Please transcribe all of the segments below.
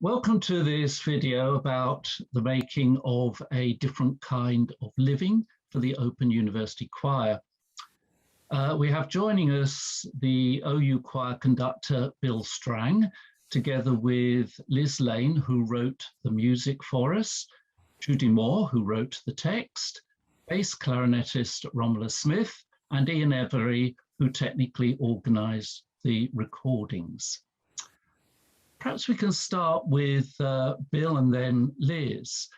Welcome to this video about the making of a different kind of living for the Open University Choir. We have joining us the OU Choir conductor Bill Strang, together with Liz Lane, who wrote the music for us, Judi Moore, who wrote the text, bass clarinettist Romola Smith, and Ian Every, who technically organised the recordings. Perhaps we can start with Bill and then Liz.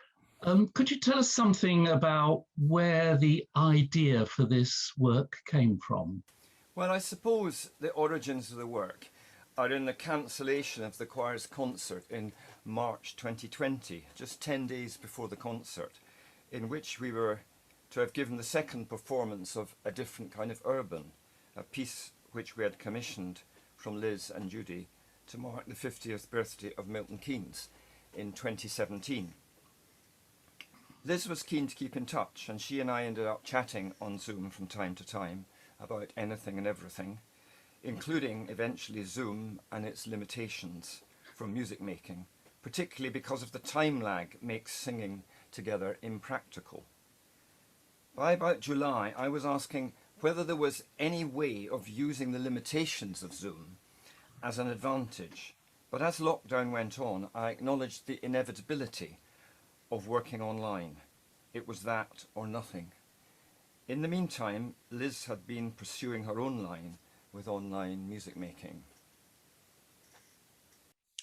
Could you tell us something about where the idea for this work came from? Well, I suppose the origins of the work are in the cancellation of the choir's concert in March 2020, just 10 days before the concert, in which we were to have given the second performance of A Different Kind of Urban, a piece which we had commissioned from Liz and Judi to mark the 50th birthday of Milton Keynes in 2017. Liz was keen to keep in touch, and she and I ended up chatting on Zoom from time to time about anything and everything, including eventually Zoom and its limitations from music making, particularly because of the time lag makes singing together impractical. By about July, I was asking whether there was any way of using the limitations of Zoom as an advantage, but as lockdown went on, I acknowledged the inevitability of working online. It was that or nothing. In the meantime, Liz had been pursuing her own line with online music making.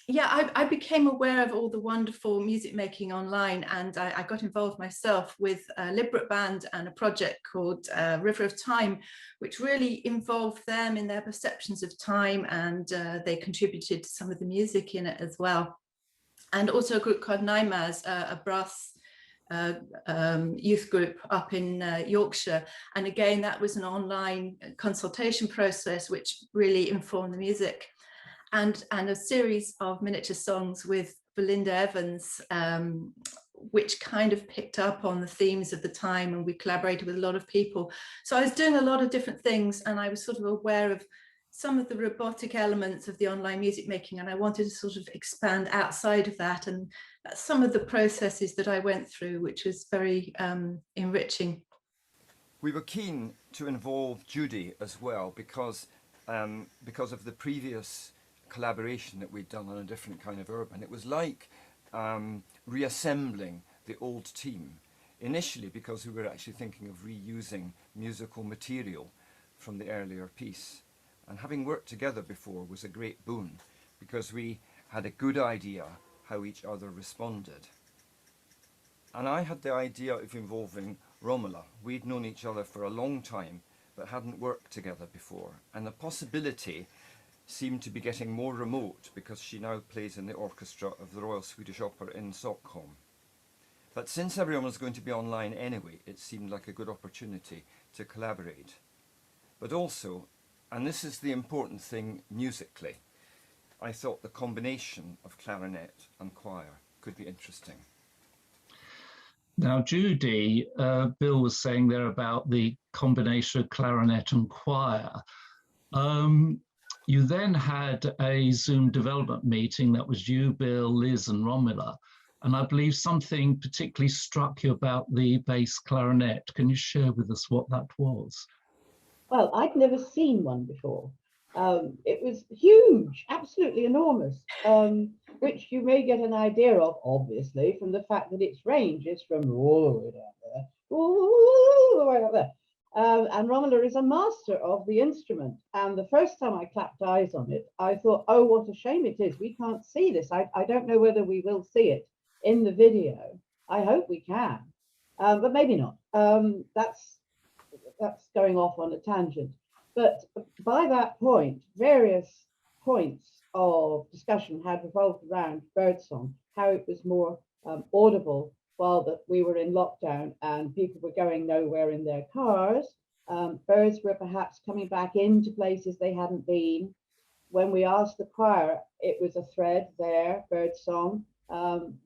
Yeah, I became aware of all the wonderful music making online, and I got involved myself with a Liberate band and a project called River of Time, which really involved them in their perceptions of time, and they contributed to some of the music in it as well. And also a group called Naimaz, a brass youth group up in Yorkshire. And again, that was an online consultation process which really informed the music. And a series of miniature songs with Belinda Evans, which kind of picked up on the themes of the time, and we collaborated with a lot of people. So I was doing a lot of different things, and I was sort of aware of some of the robotic elements of the online music making, and I wanted to sort of expand outside of that, and that's some of the processes that I went through, which was very enriching. We were keen to involve Judi as well because of the previous collaboration that we'd done on A Different Kind of Urban. It was like reassembling the old team, initially because we were actually thinking of reusing musical material from the earlier piece. And having worked together before was a great boon because we had a good idea how each other responded. And I had the idea of involving Romola. We'd known each other for a long time but hadn't worked together before, and the possibility seemed to be getting more remote because she now plays in the orchestra of the Royal Swedish Opera in Stockholm. But since everyone was going to be online anyway, it seemed like a good opportunity to collaborate. But also, and this is the important thing musically, I thought the combination of clarinet and choir could be interesting. Now, Judi, Bill was saying there about the combination of clarinet and choir. You then had a Zoom development meeting that was you, Bill, Liz, and Romola, and I believe something particularly struck you about the bass clarinet. Can you share with us what that was? Well, I'd never seen one before. It was huge, absolutely enormous, which you may get an idea of, obviously, from the fact that its range is from all the way down there, all the way up there. And Romola is a master of the instrument. And the first time I clapped eyes on it, I thought, oh, what a shame it is. We can't see this. I don't know whether we will see it in the video. I hope we can, but maybe not. That's going off on a tangent. But by that point, various points of discussion had revolved around birdsong, how it was more audible while that we were in lockdown and people were going nowhere in their cars. Birds were perhaps coming back into places they hadn't been. When we asked the choir, it was a thread there, birdsong.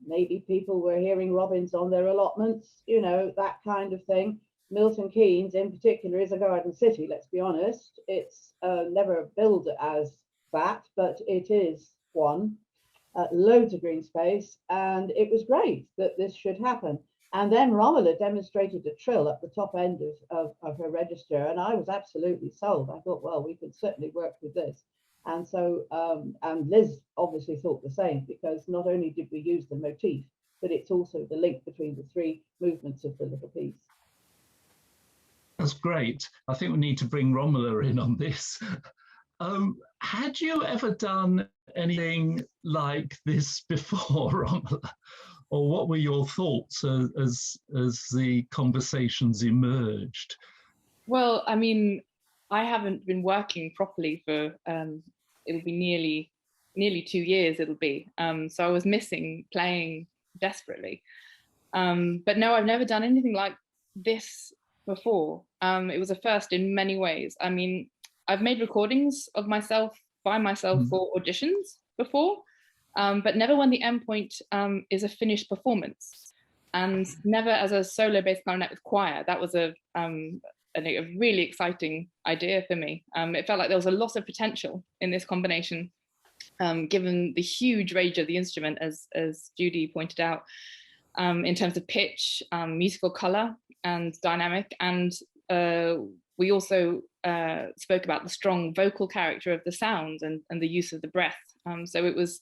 Maybe people were hearing robins on their allotments, you know, that kind of thing. Milton Keynes in particular is a garden city, let's be honest. It's never billed as that, but it is one. loads of green space, and it was great that this should happen. And then Romola demonstrated a trill at the top end of her register, and I was absolutely sold. I thought, well, we could certainly work with this. And so, and Liz obviously thought the same, because not only did we use the motif, but it's also the link between the three movements of the little piece. That's great. I think we need to bring Romola in on this. Had you ever done anything like this before, Romola? Or what were your thoughts as the conversations emerged? Well, I mean, I haven't been working properly for, it'll be nearly 2 years, it'll be. So I was missing playing desperately. But no, I've never done anything like this before. It was a first in many ways. I mean, I've made recordings of myself by myself for auditions before, but never when the endpoint is a finished performance, and never as a solo bass clarinet with choir. That was a really exciting idea for me. It felt like there was a lot of potential in this combination, given the huge range of the instrument, as Judi pointed out, in terms of pitch, musical color, and dynamic. And we also spoke about the strong vocal character of the sound and the use of the breath. So it was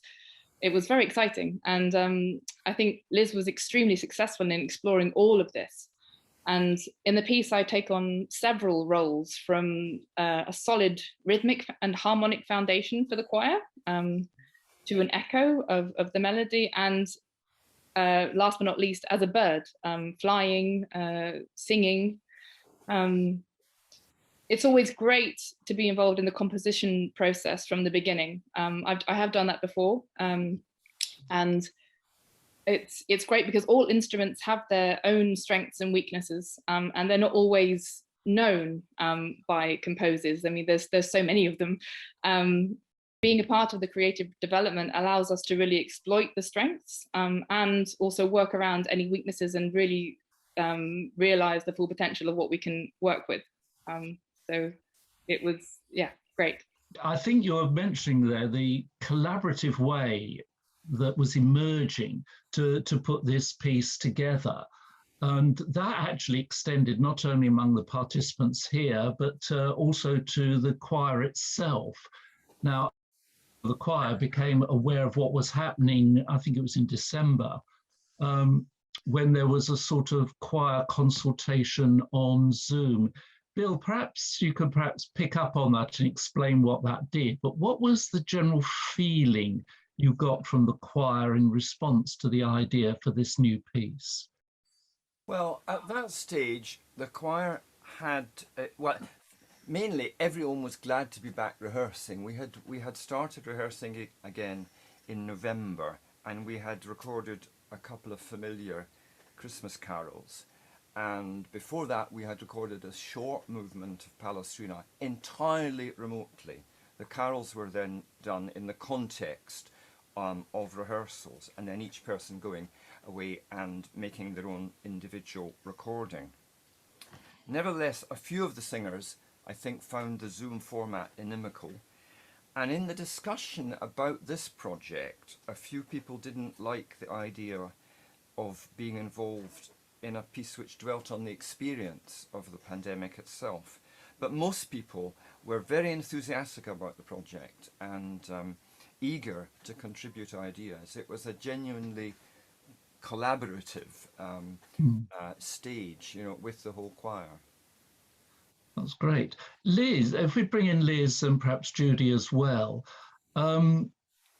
very exciting. And I think Liz was extremely successful in exploring all of this. And in the piece, I take on several roles, from a solid rhythmic and harmonic foundation for the choir, to an echo of the melody, and last but not least, as a bird, flying, singing. It's always great to be involved in the composition process from the beginning. I have done that before, and it's great because all instruments have their own strengths and weaknesses, and they're not always known by composers. I mean, there's so many of them. Being a part of the creative development allows us to really exploit the strengths, and also work around any weaknesses, and really realize the full potential of what we can work with. So it was, yeah, great. I think you're mentioning there the collaborative way that was emerging to put this piece together. And that actually extended not only among the participants here, but also to the choir itself. Now, the choir became aware of what was happening, I think it was in December, when there was a sort of choir consultation on Zoom. Bill, perhaps you could pick up on that and explain what that did. But what was the general feeling you got from the choir in response to the idea for this new piece? Well, at that stage, the choir had, mainly everyone was glad to be back rehearsing. We had started rehearsing again in November, and we had recorded a couple of familiar Christmas carols. And before that, we had recorded a short movement of Palestrina entirely remotely. The carols were then done in the context of rehearsals, and then each person going away and making their own individual recording. Nevertheless, a few of the singers, I think, found the Zoom format inimical. And in the discussion about this project, a few people didn't like the idea of being involved in a piece which dwelt on the experience of the pandemic itself. But most people were very enthusiastic about the project and eager to contribute ideas. It was a genuinely collaborative stage, with the whole choir. That's great. Liz, if we bring in Liz and perhaps Judi as well,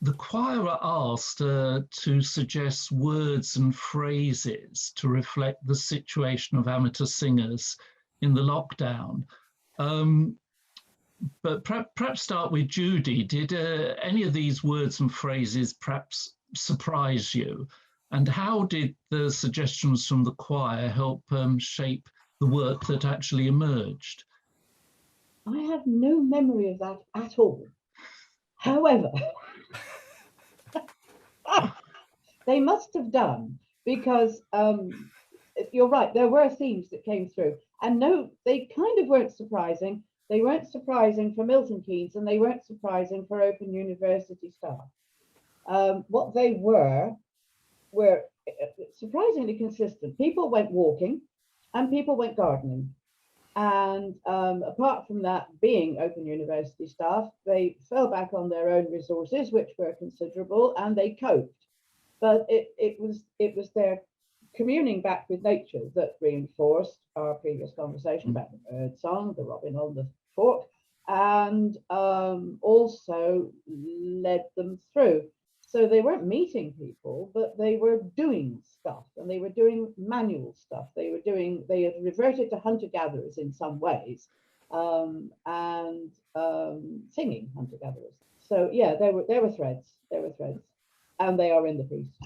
the choir are asked to suggest words and phrases to reflect the situation of amateur singers in the lockdown. But perhaps start with Judi. Did any of these words and phrases perhaps surprise you? And how did the suggestions from the choir help shape the work that actually emerged? I have no memory of that at all. However, they must have done, because you're right, there were themes that came through. And no, they kind of weren't surprising. They weren't surprising for Milton Keynes, and they weren't surprising for Open University staff. what they were surprisingly consistent. People went walking and people went gardening. And apart from that, being Open University staff, they fell back on their own resources, which were considerable, and they coped. But it was their communing back with nature that reinforced our previous conversation about the bird song, the robin on the fork, and also led them through. So they weren't meeting people, but they were doing stuff, and they were doing manual stuff. They had reverted to hunter-gatherers in some ways, and singing hunter-gatherers. So yeah, there were threads, and they are in the piece.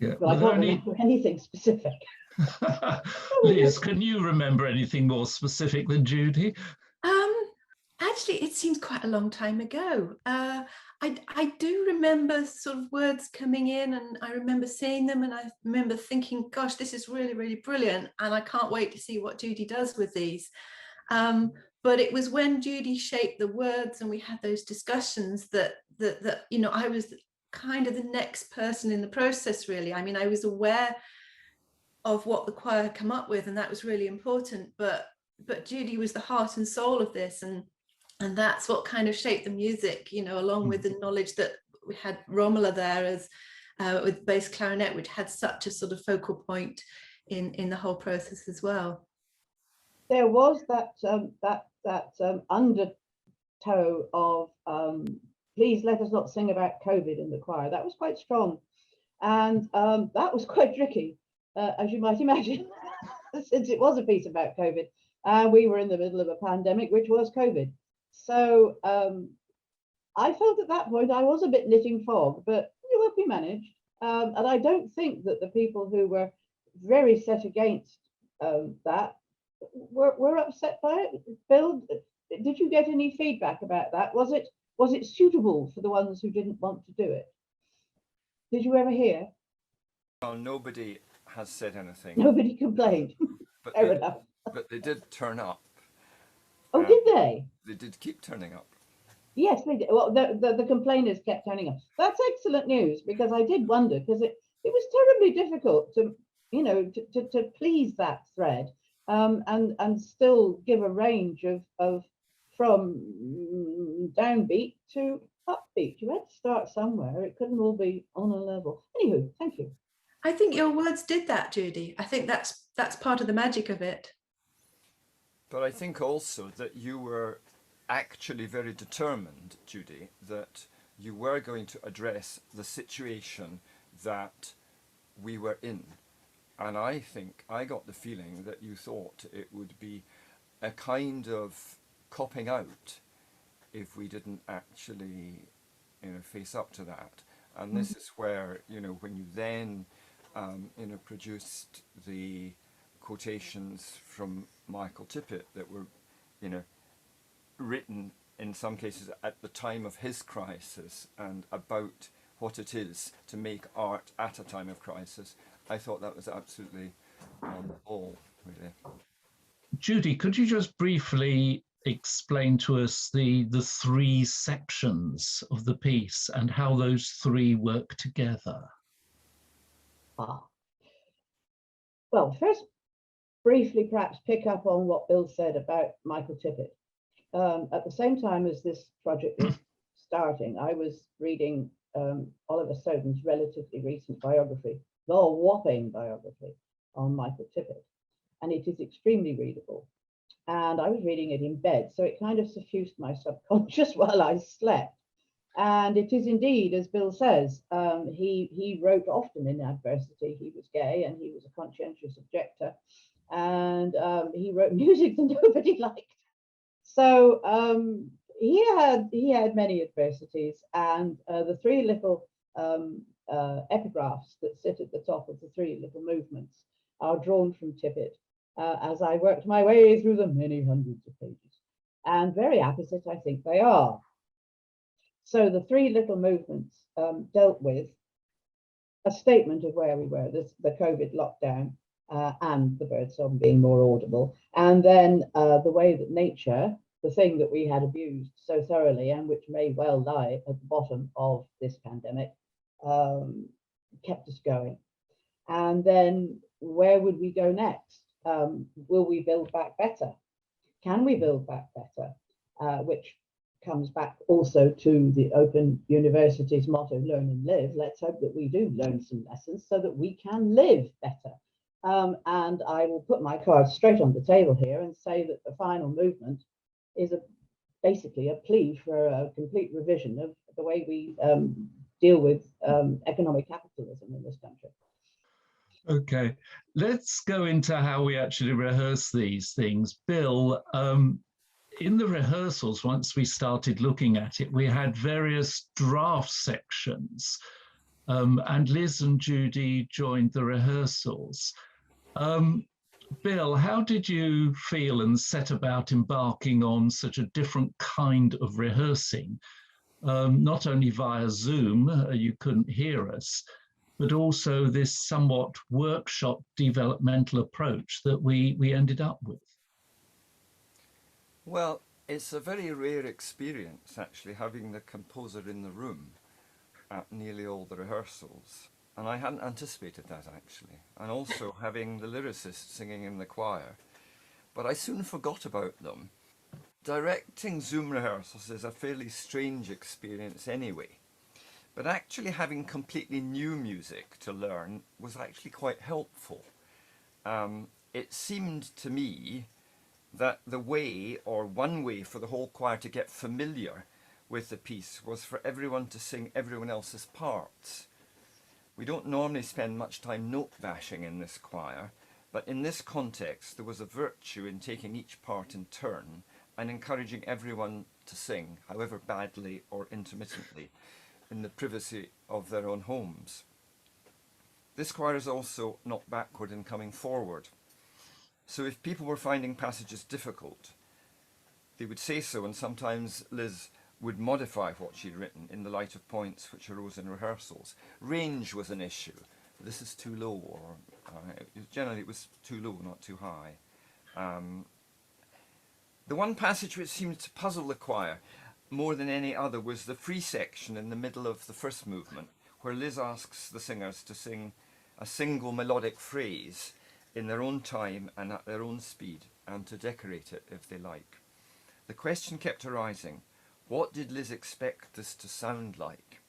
Yeah. But I can't remember anything specific. Liz, can you remember anything more specific than Judi? Actually, it seems quite a long time ago. I do remember sort of words coming in, and I remember seeing them, and I remember thinking, gosh, this is really, really brilliant, and I can't wait to see what Judi does with these. But it was when Judi shaped the words and we had those discussions that you know, I was kind of the next person in the process, really. I mean, I was aware of what the choir had come up with, and that was really important, but Judi was the heart and soul of this, and that's what kind of shaped the music, you know, along with the knowledge that we had Romola there as with bass clarinet, which had such a sort of focal point in the whole process as well. There was that undertow of please let us not sing about COVID in the choir. That was quite strong, and that was quite tricky, as you might imagine, since it was a piece about COVID, and we were in the middle of a pandemic, which was COVID. So I felt at that point I was a bit knitting fog, but we managed. And I don't think that the people who were very set against that were upset by it. Bill, did you get any feedback about that? Was it suitable for the ones who didn't want to do it? Did you ever hear? Well, nobody has said anything. Nobody complained. But Fair enough. But they did turn up. Oh, did they? They did keep turning up. Yes, they did. Well, the complainers kept turning up. That's excellent news, because I did wonder, because it was terribly difficult to, you know, to please that thread, and still give a range of from downbeat to upbeat. You had to start somewhere. It couldn't all be on a level. Anywho, thank you. I think your words did that, Judi. I think that's part of the magic of it. But I think also that you were actually very determined, Judi, that you were going to address the situation that we were in. And I think I got the feeling that you thought it would be a kind of copping out if we didn't actually, you know, face up to that. And this is where, you know, when you then, you know, produced the quotations from Michael Tippett that were, you know, written in some cases at the time of his crisis and about what it is to make art at a time of crisis, I thought that was absolutely all, really. Judi, could you just briefly explain to us the three sections of the piece and how those three work together? Well, first, briefly perhaps pick up on what Bill said about Michael Tippett. At the same time as this project was starting, I was reading Oliver Soden's relatively recent biography, the whopping biography on Michael Tippett, and it is extremely readable. And I was reading it in bed, so it kind of suffused my subconscious while I slept. And it is indeed, as Bill says, he wrote often in adversity. He was gay and he was a conscientious objector, and he wrote music that nobody liked. So he had many adversities, and the three little epigraphs that sit at the top of the three little movements are drawn from Tippett as I worked my way through the many hundreds of pages, and very apposite I think they are. So the three little movements dealt with a statement of where we were, the COVID lockdown, and the birdsong being more audible, and then the way that nature, the thing that we had abused so thoroughly and which may well lie at the bottom of this pandemic, kept us going. And then where would we go next? Will we build back better? Can we build back better? Which comes back also to the Open University's motto, learn and live. Let's hope that we do learn some lessons so that we can live better. And I will put my cards straight on the table here and say that the final movement is basically a plea for a complete revision of the way we deal with economic capitalism in this country. Okay, let's go into how we actually rehearse these things. Bill, in the rehearsals, once we started looking at it, we had various draft sections, and Liz and Judi joined the rehearsals. Bill, how did you feel and set about embarking on such a different kind of rehearsing? Not only via Zoom, you couldn't hear us, but also this somewhat workshop developmental approach that we ended up with. Well, it's a very rare experience, actually, having the composer in the room at nearly all the rehearsals. And I hadn't anticipated that, actually. And also having the lyricist singing in the choir. But I soon forgot about them. Directing Zoom rehearsals is a fairly strange experience anyway. But actually having completely new music to learn was actually quite helpful. It seemed to me that the way, or one way for the whole choir to get familiar with the piece was for everyone to sing everyone else's parts. We don't normally spend much time note bashing in this choir, but in this context there was a virtue in taking each part in turn and encouraging everyone to sing, however badly or intermittently, in the privacy of their own homes. This choir is also not backward in coming forward. So if people were finding passages difficult, they would say so, and sometimes Liz would modify what she'd written in the light of points which arose in rehearsals. Range was an issue. This is too low, or generally it was too low, not too high. The one passage which seemed to puzzle the choir more than any other was the free section in the middle of the first movement, where Liz asks the singers to sing a single melodic phrase in their own time and at their own speed, and to decorate it if they like. The question kept arising, what did Liz expect this to sound like?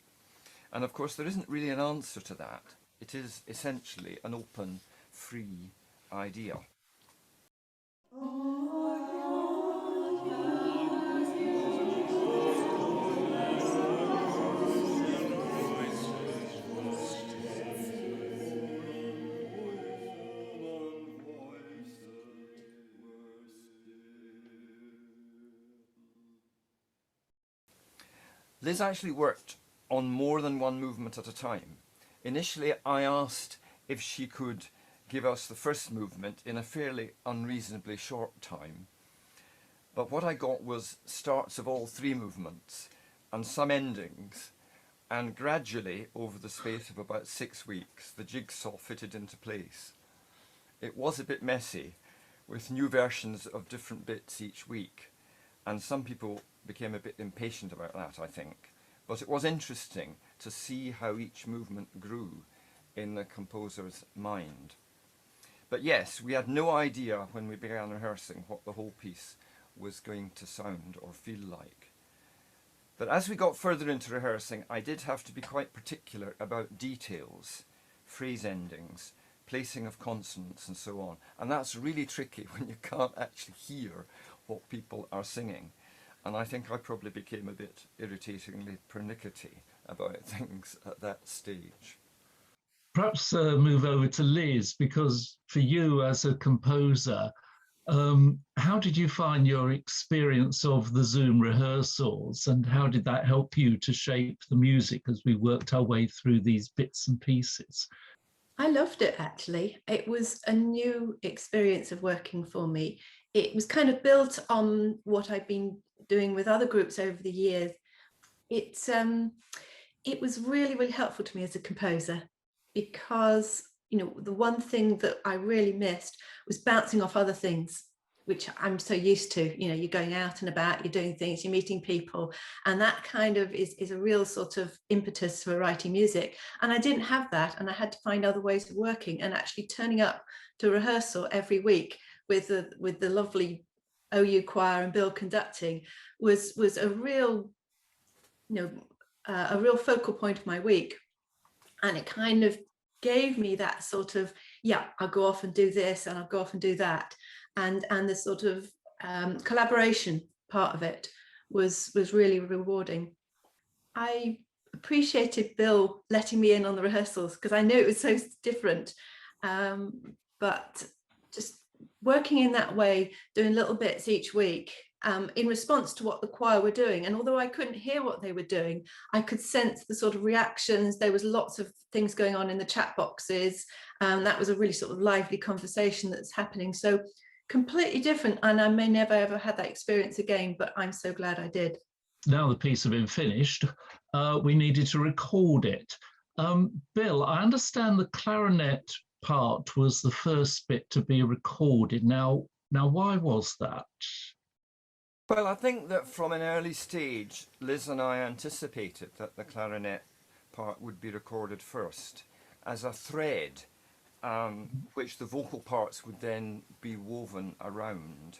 And of course there isn't really an answer to that. It is essentially an open, free idea. Liz actually worked on more than one movement at a time. Initially, I asked if she could give us the first movement in a fairly unreasonably short time. But what I got was starts of all three movements and some endings, and gradually, over the space of about 6 weeks, the jigsaw fitted into place. It was a bit messy, with new versions of different bits each week, and some people became a bit impatient about that, I think. But it was interesting to see how each movement grew in the composer's mind. But yes, we had no idea when we began rehearsing what the whole piece was going to sound or feel like. But as we got further into rehearsing, I did have to be quite particular about details, phrase endings, placing of consonants and so on. And that's really tricky when you can't actually hear what people are singing. And I think I probably became a bit irritatingly pernickety about things at that stage. Perhaps move over to Liz, because for you as a composer, how did you find your experience of the Zoom rehearsals, and how did that help you to shape the music as we worked our way through these bits and pieces? I loved it, actually. It was a new experience of working for me. It was kind of built on what I've been doing with other groups over the years. It was really, really helpful to me as a composer, because, you know, the one thing that I really missed was bouncing off other things. which I'm so used to. You know, you're going out and about, you're doing things, you're meeting people, and that kind of is a real sort of impetus for writing music. And I didn't have that, and I had to find other ways of working, and actually turning up to rehearsal every week with the lovely OU choir and Bill conducting was a real, you know, a real focal point of my week. And it kind of gave me that sort of, yeah, I'll go off and do this and I'll go off and do that. And the sort of collaboration part of it was really rewarding. I appreciated Bill letting me in on the rehearsals because I knew it was so different. But just working in that way, doing little bits each week, in response to what the choir were doing. And although I couldn't hear what they were doing, I could sense the sort of reactions. There was lots of things going on in the chat boxes. That was a really sort of lively conversation that's happening. So completely different. And I may never ever had that experience again, but I'm so glad I did. Now the piece had been finished, we needed to record it. Bill, I understand the clarinet part was the first bit to be recorded. Now why was that? Well, I think that from an early stage, Liz and I anticipated that the clarinet part would be recorded first as a thread, which the vocal parts would then be woven around.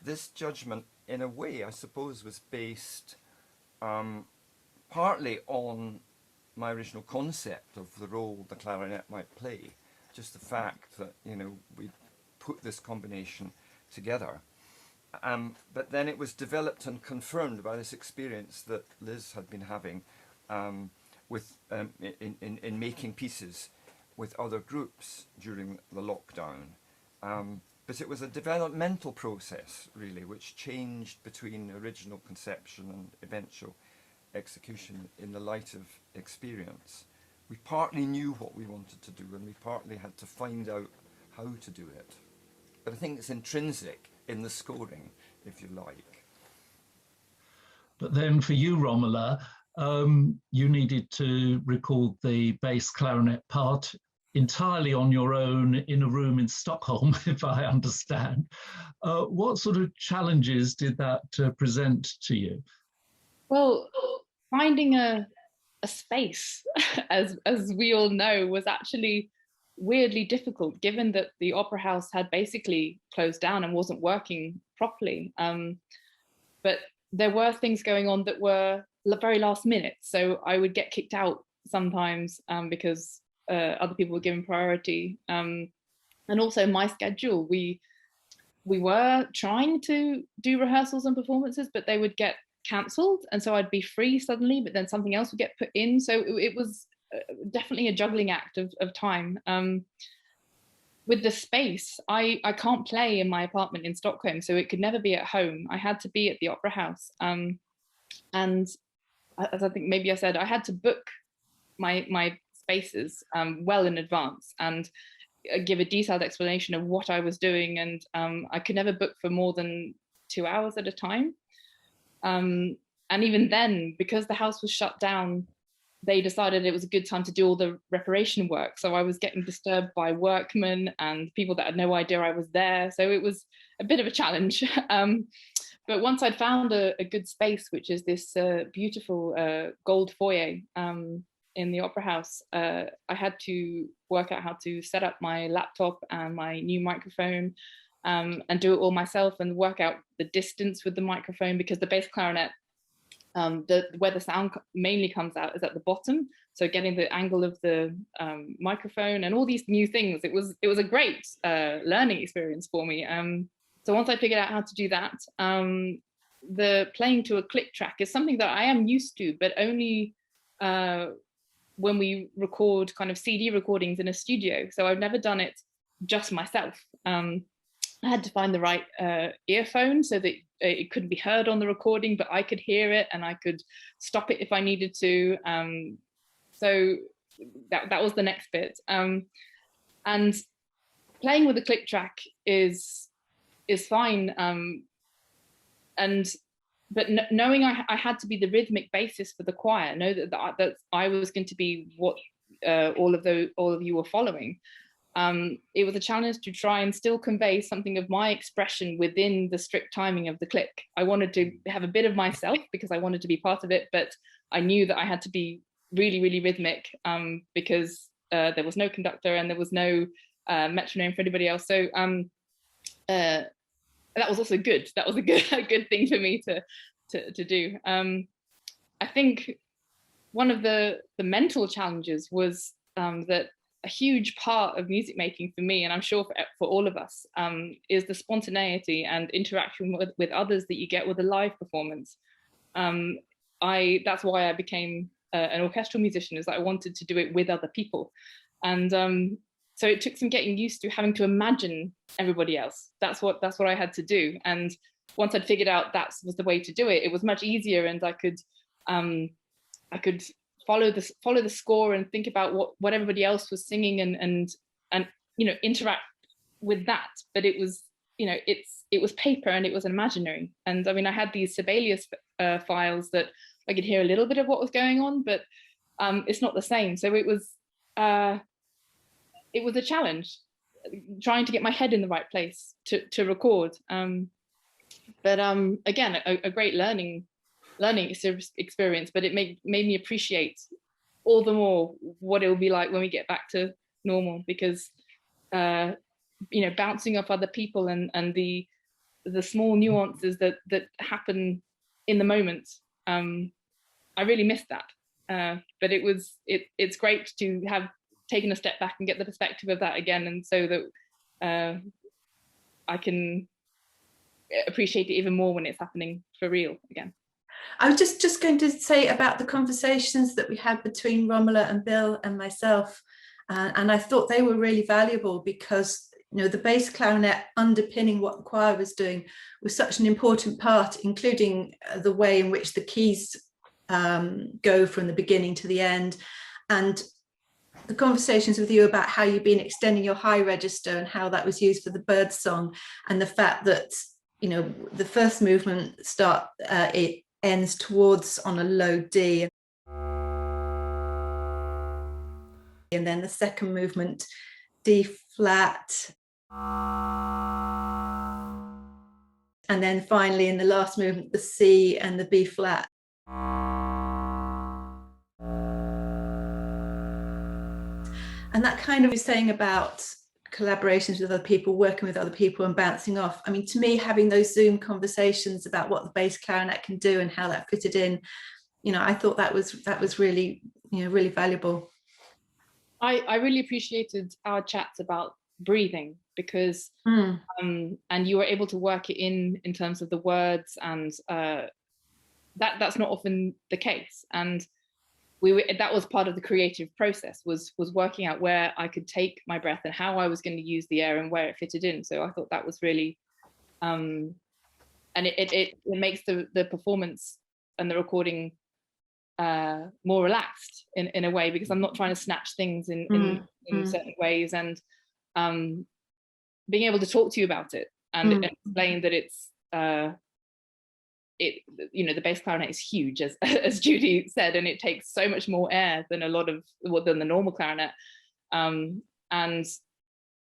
This judgment, in a way, I suppose, was based partly on my original concept of the role the clarinet might play, just the fact that, you know, we put this combination together. But then it was developed and confirmed by this experience that Liz had been having with in making pieces with other groups during the lockdown. But it was a developmental process, really, which changed between original conception and eventual execution in the light of experience. We partly knew what we wanted to do, and we partly had to find out how to do it. But I think it's intrinsic in the scoring, if you like. But then for you, Romola, you needed to record the bass clarinet part entirely on your own in a room in Stockholm, if I understand. What sort of challenges did that present to you? Well, finding a space, as we all know, was actually weirdly difficult, given that the opera house had basically closed down and wasn't working properly. But there were things going on that were very last minute. So I would get kicked out sometimes because other people were given priority. And also my schedule, we were trying to do rehearsals and performances, but they would get cancelled. And so I'd be free suddenly, but then something else would get put in. So it was definitely a juggling act of time. With the space, I can't play in my apartment in Stockholm, so it could never be at home. I had to be at the opera house. And as I think maybe I said, I had to book my spaces well in advance and give a detailed explanation of what I was doing. And I could never book for more than 2 hours at a time. And even then, because the house was shut down, they decided it was a good time to do all the reparation work. So I was getting disturbed by workmen and people that had no idea I was there. So it was a bit of a challenge. But once I'd found a good space, which is this beautiful gold foyer in the opera house, I had to work out how to set up my laptop and my new microphone and do it all myself and work out the distance with the microphone, because the bass clarinet, where the sound mainly comes out is at the bottom. So getting the angle of the microphone and all these new things, it was a great learning experience for me. So once I figured out how to do that, the playing to a click track is something that I am used to, but only when we record kind of CD recordings in a studio. So I've never done it just myself. I had to find the right earphone so that it couldn't be heard on the recording, but I could hear it and I could stop it if I needed to. So that was the next bit. And playing with a click track is fine. But knowing I had to be the rhythmic basis for the choir, know that I was going to be what all of you were following, it was a challenge to try and still convey something of my expression within the strict timing of the click. I wanted to have a bit of myself because I wanted to be part of it, but I knew that I had to be really, really rhythmic because there was no conductor and there was no metronome for anybody else. So that was also good. That was a good thing for me to do. I think one of the mental challenges was that a huge part of music making for me, and I'm sure for all of us, is the spontaneity and interaction with others that you get with a live performance. That's why I became an orchestral musician, is that I wanted to do it with other people. And so it took some getting used to having to imagine everybody else. That's what I had to do. And once I'd figured out that was the way to do it, it was much easier, and I could follow the score and think about what everybody else was singing and interact with that. But it was it was paper and it was imaginary. And I mean, I had these Sibelius files that I could hear a little bit of what was going on, but it's not the same. So it was a challenge trying to get my head in the right place to record. But again, a great learning experience, but it made me appreciate all the more what it will be like when we get back to normal, because bouncing off other people and the small nuances that happen in the moment, I really missed that. But it's great to have taken a step back and get the perspective of that again, and so that I can appreciate it even more when it's happening for real again. I was just going to say about the conversations that we had between Romola and Bill and myself, and I thought they were really valuable because the bass clarinet underpinning what the choir was doing was such an important part, including the way in which the keys go from the beginning to the end, and the conversations with you about how you've been extending your high register and how that was used for the bird song, and the fact that the first movement it ends towards on a low D, and then the second movement D flat, and then finally in the last movement the C and the B flat. And that kind of is saying about collaborations with other people, working with other people and bouncing off. I mean, to me, having those Zoom conversations about what the bass clarinet can do and how that fitted in, I thought that was really, really valuable. I really appreciated our chats about breathing because, and you were able to work it in terms of the words, and that's not often the case. And that was part of the creative process, was working out where I could take my breath and how I was going to use the air and where it fitted in. So I thought that was really, and it makes the performance and the recording more relaxed in a way, because I'm not trying to snatch things in certain ways, and being able to talk to you about it and explain that it's the bass clarinet is huge, as Judi said, and it takes so much more air than than the normal clarinet, and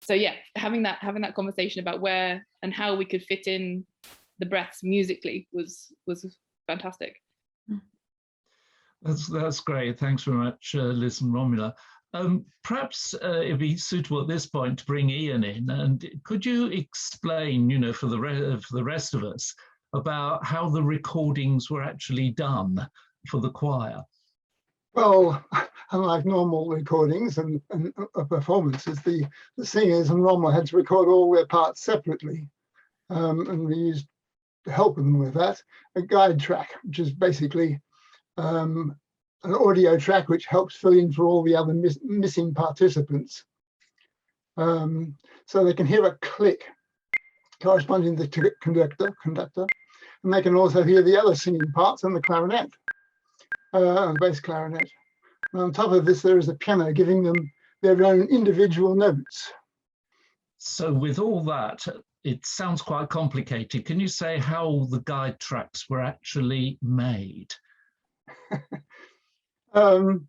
so yeah, having that conversation about where and how we could fit in the breaths musically was fantastic. That's great. Thanks very much, Liz and Romola. Perhaps it'd be suitable at this point to bring Ian in, and could you explain, for the rest of us, about how the recordings were actually done for the choir? Well, unlike normal recordings and performances, the singers and Romola had to record all their parts separately, and we used, to help them with that, a guide track, which is basically an audio track which helps fill in for all the other missing participants, so they can hear a click corresponding to the conductor, and they can also hear the other singing parts on the clarinet, and bass clarinet. And on top of this, there is a piano giving them their own individual notes. So with all that, it sounds quite complicated. Can you say how the guide tracks were actually made? Well,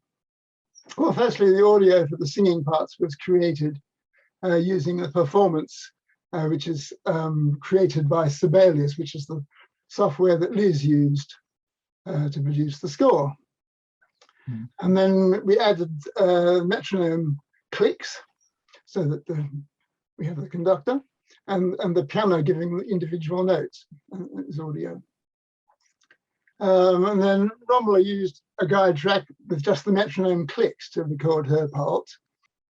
firstly, the audio for the singing parts was created using a performance which is created by Sibelius, which is the software that Liz used to produce the score. And then we added metronome clicks so that we have the conductor and the piano giving the individual notes as audio. And then Romola used a guide track with just the metronome clicks to record her part.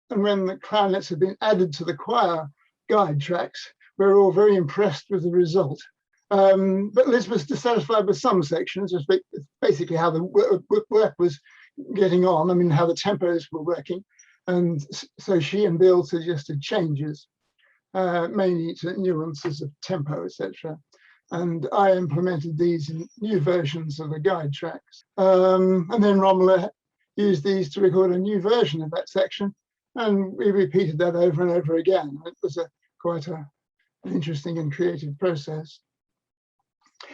And when the clarinets had been added to the choir guide tracks, we were all very impressed with the result. But Liz was dissatisfied with some sections, just basically how the work was getting on, I mean, how the tempos were working. And so she and Bill suggested changes, mainly to nuances of tempo, etc. And I implemented these in new versions of the guide tracks. And then Romola used these to record a new version of that section. And we repeated that over and over again. It was quite an interesting and creative process.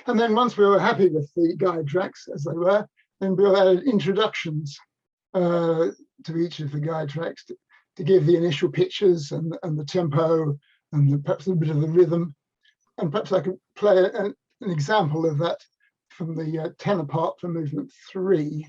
And then once we were happy with the guide tracks as they were, then Bill added introductions to each of the guide tracks to give the initial pitches and the tempo and perhaps a bit of the rhythm. And perhaps I could play an example of that from the tenor part for movement 3.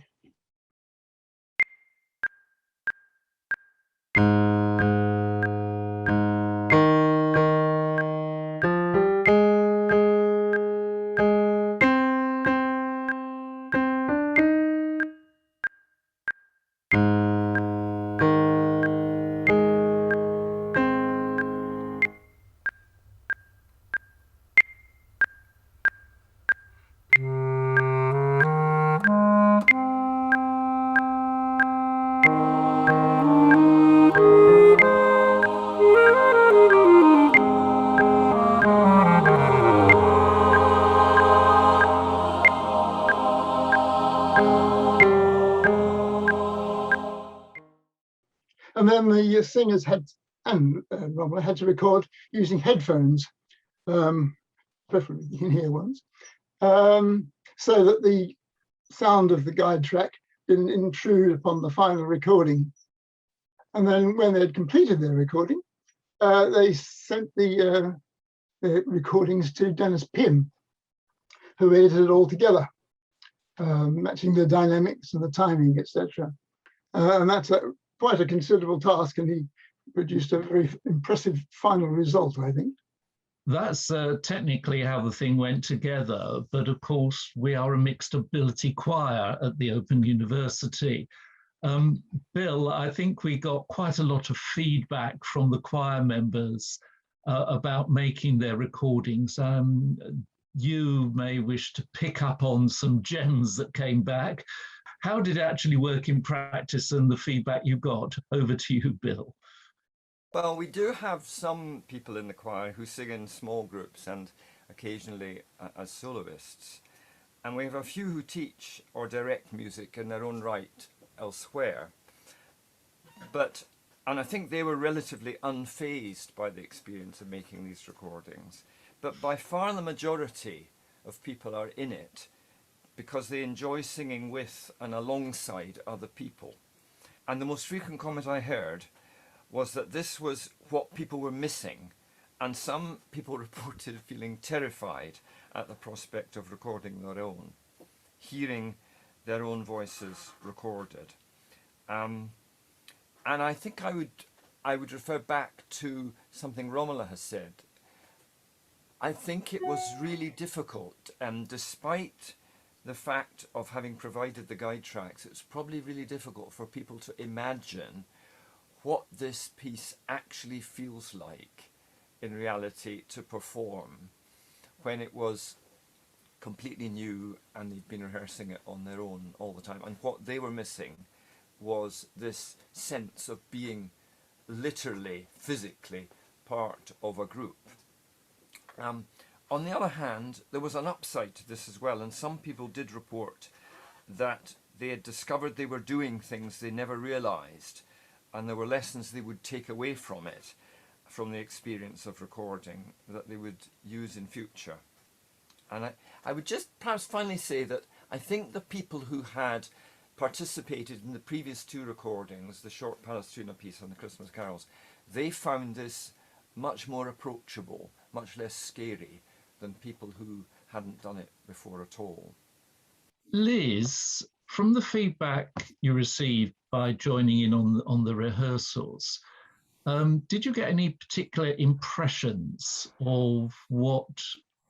And then the singers and Romola had to record using headphones, preferably in-ear ones, so that the sound of the guide track didn't intrude upon the final recording. And then when they had completed their recording, they sent the recordings to Dennis Pym, who edited it all together, matching the dynamics and the timing, etc. And that's quite a considerable task, and he produced a very impressive final result, I think. That's technically how the thing went together, but of course we are a mixed ability choir at the Open University. Bill, I think we got quite a lot of feedback from the choir members about making their recordings. You may wish to pick up on some gems that came back. How did it actually work in practice and the feedback you got? Over to you, Bill. Well, we do have some people in the choir who sing in small groups and occasionally as soloists. And we have a few who teach or direct music in their own right elsewhere. And I think they were relatively unfazed by the experience of making these recordings. But by far the majority of people are in it because they enjoy singing with and alongside other people. And the most frequent comment I heard was that this was what people were missing, and some people reported feeling terrified at the prospect of recording their own, hearing their own voices recorded. And I think I would refer back to something Romola has said. I think it was really difficult, and despite the fact of having provided the guide tracks, it's probably really difficult for people to imagine what this piece actually feels like in reality to perform when it was completely new and they'd been rehearsing it on their own all the time. And what they were missing was this sense of being literally, physically part of a group. On the other hand, there was an upside to this as well, and some people did report that they had discovered they were doing things they never realized, and there were lessons they would take away from it, from the experience of recording, that they would use in future. And I would just perhaps finally say that I think the people who had participated in the previous two recordings, the short Palestrina piece and the Christmas carols, they found this much more approachable, much less scary than people who hadn't done it before at all. Liz, from the feedback you received by joining in on the rehearsals, did you get any particular impressions of what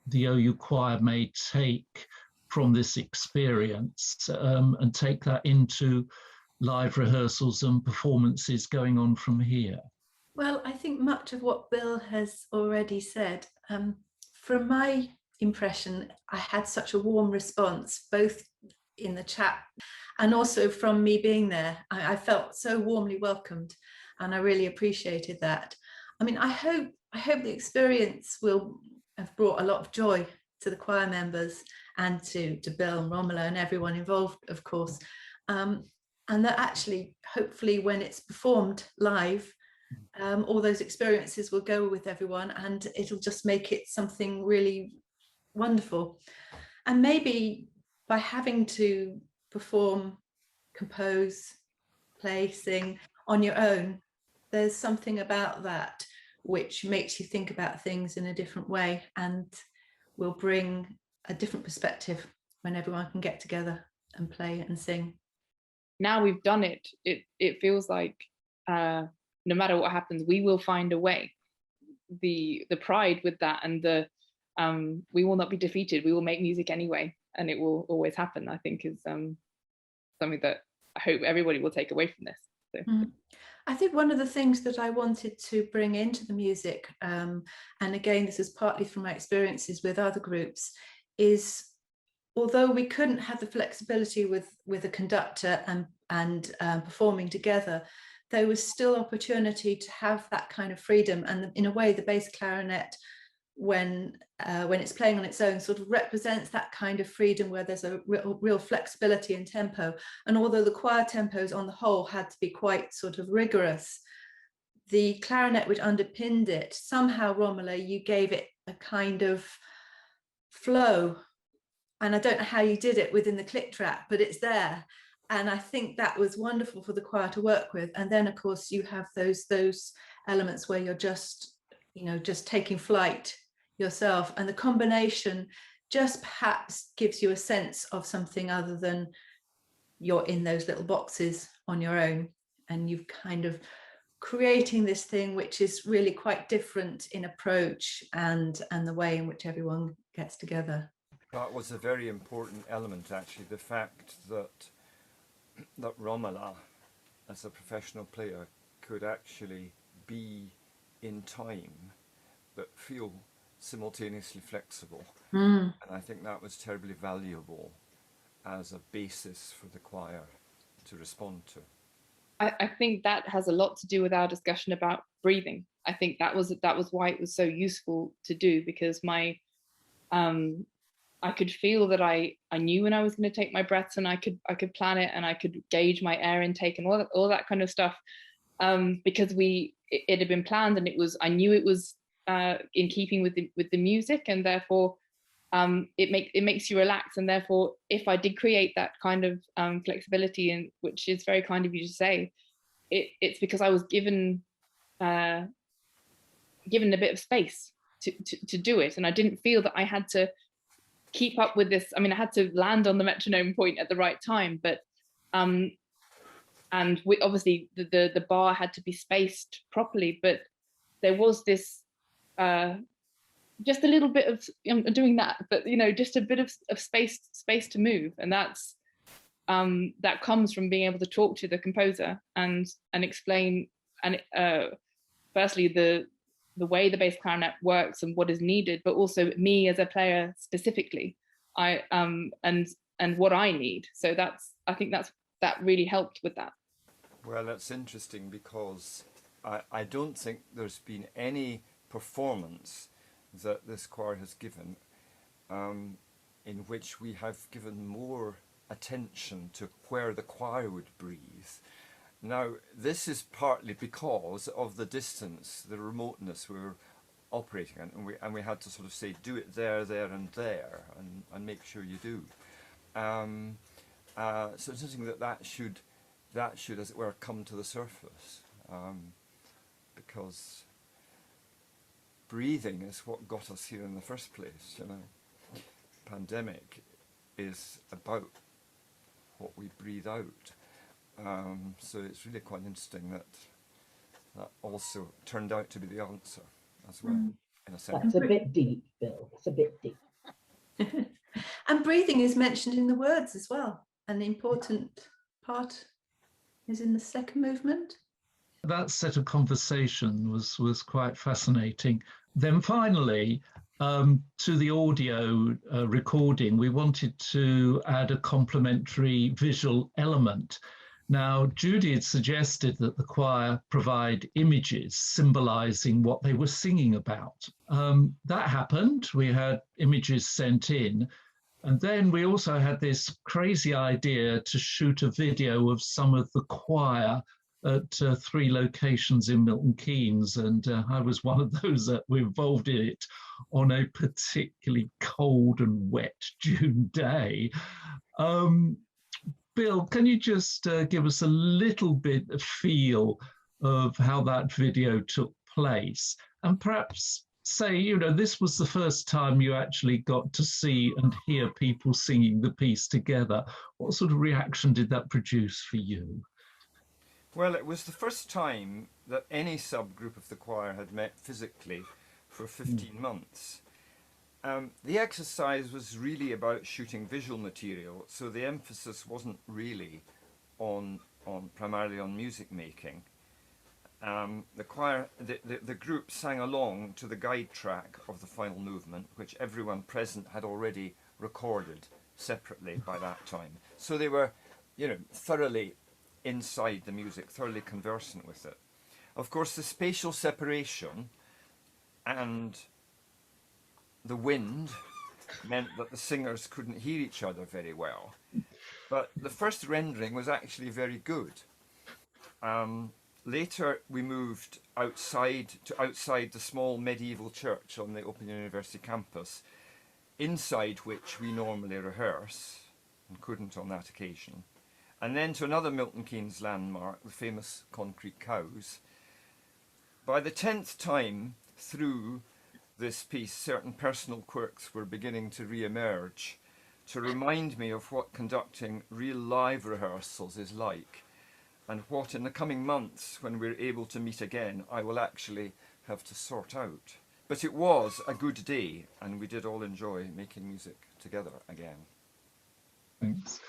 the OU choir may take from this experience and take that into live rehearsals and performances going on from here? Well, I think much of what Bill has already said. From my impression, I had such a warm response, both in the chat and also from me being there. I felt so warmly welcomed, and I really appreciated that. I mean, I hope the experience will have brought a lot of joy to the choir members and to Bill and Romola and everyone involved, of course. And that actually, hopefully, when it's performed live, all those experiences will go with everyone, and it'll just make it something really wonderful. And maybe by having to perform, compose, play, sing on your own, there's something about that which makes you think about things in a different way and will bring a different perspective when everyone can get together and play and sing. Now we've done it, it feels like no matter what happens, we will find a way. The pride with that, and the we will not be defeated. We will make music anyway, and it will always happen, I think, is something that I hope everybody will take away from this. So. I think one of the things that I wanted to bring into the music, and again, this is partly from my experiences with other groups, is although we couldn't have the flexibility with a conductor and performing together, there was still opportunity to have that kind of freedom. And in a way, the bass clarinet, when it's playing on its own, sort of represents that kind of freedom where there's a real flexibility in tempo. And although the choir tempos on the whole had to be quite sort of rigorous, the clarinet which underpinned it, somehow, Romola, you gave it a kind of flow. And I don't know how you did it within the click track, but it's there. And I think that was wonderful for the choir to work with. And then, of course, you have those elements where you're just taking flight yourself. And the combination just perhaps gives you a sense of something other than you're in those little boxes on your own. And you've kind of creating this thing which is really quite different in approach and the way in which everyone gets together. That was a very important element, actually, the fact that Romola, as a professional player, could actually be in time but feel simultaneously flexible. And I think that was terribly valuable as a basis for the choir to respond to. I think that has a lot to do with our discussion about breathing. I think that was why it was so useful to do, because I could feel that I knew when I was going to take my breaths, and I could plan it, and I could gauge my air intake and all that kind of stuff, because it had been planned, and I knew it was in keeping with the music, and therefore it makes you relax. And therefore, if I did create that kind of flexibility, and which is very kind of you to say, it's because I was given a bit of space to do it, and I didn't feel that I had to keep up with this. I mean, I had to land on the metronome point at the right time, but and obviously the bar had to be spaced properly, but there was this just a little bit of doing that, but just a bit of space to move, and that comes from being able to talk to the composer and explain, and firstly the way the bass clarinet works and what is needed, but also me as a player specifically, and what I need. So I think that really helped with that. Well, that's interesting, because I don't think there's been any performance that this choir has given in which we have given more attention to where the choir would breathe. Now, this is partly because of the distance, the remoteness we were operating in, and we had to sort of say, do it there, there, and there, and make sure you do. So it's interesting that should, as it were, come to the surface. because breathing is what got us here in the first place, you know. Pandemic is about what we breathe out. So it's really quite interesting that that also turned out to be the answer as well, in a sense. That's a bit deep, Bill. It's a bit deep. And breathing is mentioned in the words as well. An important part is in the second movement. That set of conversation was quite fascinating. Then finally, to the audio recording, we wanted to add a complementary visual element. Now, Judi had suggested that the choir provide images symbolizing what they were singing about. That happened. We had images sent in. And then we also had this crazy idea to shoot a video of some of the choir at 3 locations in Milton Keynes. And I was one of those that were involved in it on a particularly cold and wet June day. Bill, can you just give us a little bit of feel of how that video took place? And perhaps say, you know, this was the first time you actually got to see and hear people singing the piece together. What sort of reaction did that produce for you? Well, it was the first time that any subgroup of the choir had met physically for 15 months. The exercise was really about shooting visual material, so the emphasis wasn't really primarily on music making. The group sang along to the guide track of the final movement, which everyone present had already recorded separately by that time. So they were, you know, thoroughly inside the music, thoroughly conversant with it. Of course, the spatial separation and the wind meant that the singers couldn't hear each other very well. But the first rendering was actually very good. Later, we moved outside the small medieval church on the Open University campus, inside which we normally rehearse, and couldn't on that occasion. And then to another Milton Keynes landmark, the famous concrete cows. By the 10th time through this piece, certain personal quirks were beginning to re-emerge to remind me of what conducting real live rehearsals is like, and what in the coming months, when we're able to meet again, I will actually have to sort out. But it was a good day, and we did all enjoy making music together again. Thanks.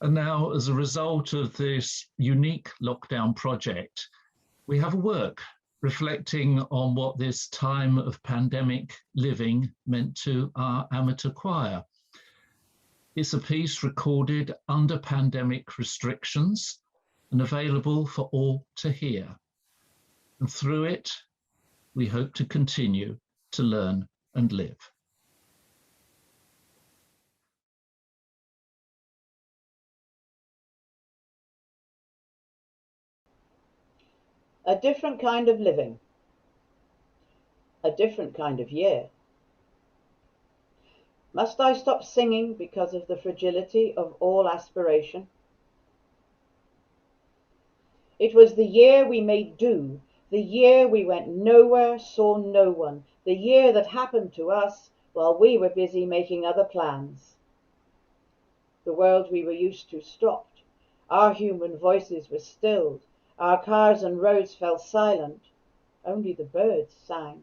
And now, as a result of this unique lockdown project, we have a work reflecting on what this time of pandemic living meant to our amateur choir. It's a piece recorded under pandemic restrictions and available for all to hear. And through it, we hope to continue to learn and live. A different kind of living. A different kind of year. Must I stop singing because of the fragility of all aspiration? It was the year we made do, the year we went nowhere, saw no one, the year that happened to us while we were busy making other plans. The world we were used to stopped. Our human voices were stilled. Our cars and roads fell silent. Only the birds sang.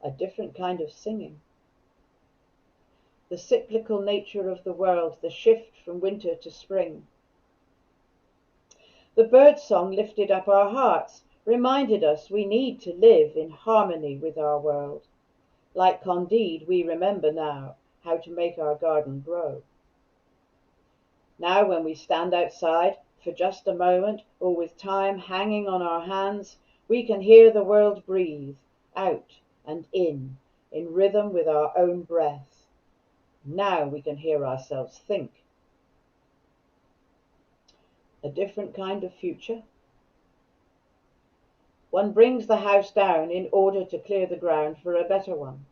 A different kind of singing. The cyclical nature of the world, the shift from winter to spring. The bird song lifted up our hearts, reminded us we need to live in harmony with our world. Like Candide, we remember now how to make our garden grow. Now when we stand outside, for just a moment, or with time hanging on our hands, we can hear the world breathe, out and in rhythm with our own breath. Now we can hear ourselves think. A different kind of future. One brings the house down in order to clear the ground for a better one.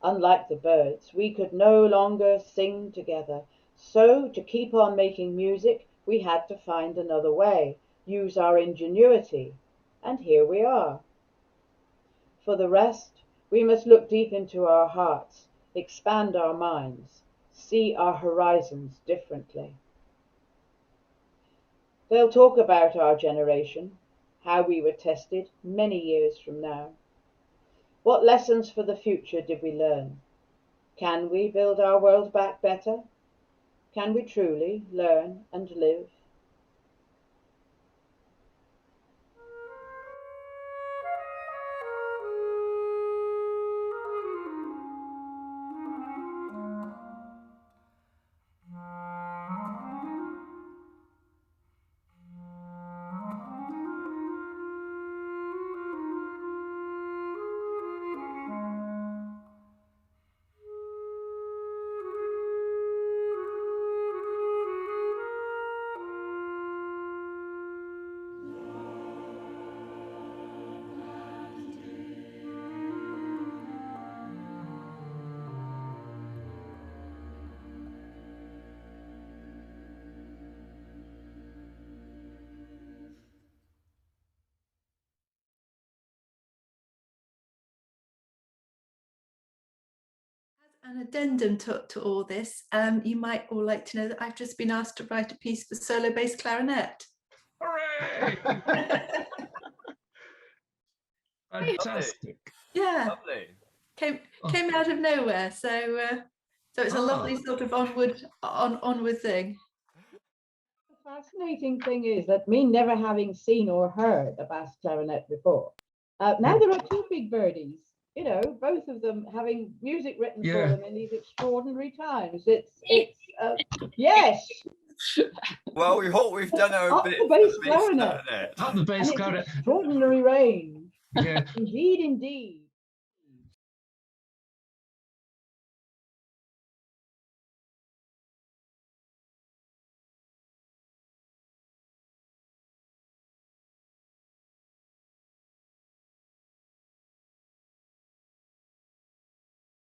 Unlike the birds, we could no longer sing together. So, to keep on making music, we had to find another way, use our ingenuity, and here we are. For the rest, we must look deep into our hearts, expand our minds, see our horizons differently. They'll talk about our generation, how we were tested many years from now. What lessons for the future did we learn? Can we build our world back better? Can we truly learn and live? An addendum to all this, you might all like to know that I've just been asked to write a piece for solo bass clarinet. Hooray! Fantastic. Yeah, Lovely. came out of nowhere, so it's a lovely sort of onward thing. The fascinating thing is that me never having seen or heard a bass clarinet before, now there are two big birdies, you know, both of them having music written for them in these extraordinary times. Yes. Well, we hope we've done our Up bit. the bass clarinet. Up the bass clarinet. Extraordinary range. Yeah. Indeed, indeed.